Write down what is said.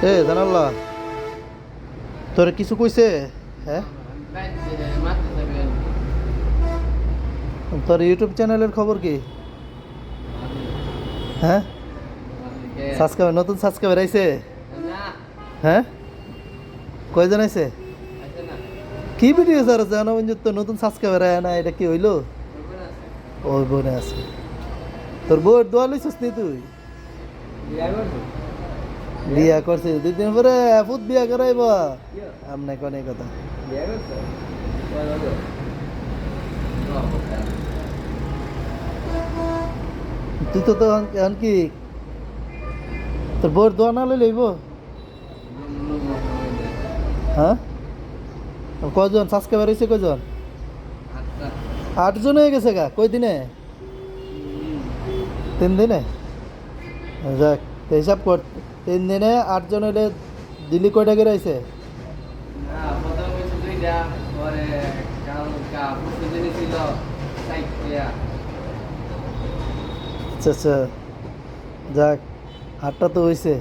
এ জানাল্লা তোরে কিছু কইছে? হ্যাঁ, তোর ইউটিউব চ্যানেলের খবর কি? হ্যাঁ, সাবস্ক্রাইবার নতুন সাবস্ক্রাইবার আইছে? হ্যাঁ, কয়জন আইছে? কি ভিডিও স্যার জানাবঞ্জুত নতুন সাবস্ক্রাইবার আয় না, এটা কি হইলো? ওই বোনে আছে। তোর বউয়ের দোয়া লইছিস নি তুই? বিয়া করছি 2 দিন পরে ফুট বিয়া করাইব আমনে কোন কথা। তুই তো এখন কি তোর বউয়ের দোয়া না লইব? হ্যাঁ, কয়জন সাবস্ক্রাইবার হয়েছে? কয়জন? 8জন হয়ে গেছে গা। কই দিনে? 3 দিনে? যাক, তো হিসাব কর, 3 দিনে 8জন হইলে দিল্লি কয়টা করে আইছে? আচ্ছা আচ্ছা, যাক 8টা তো হয়েছে।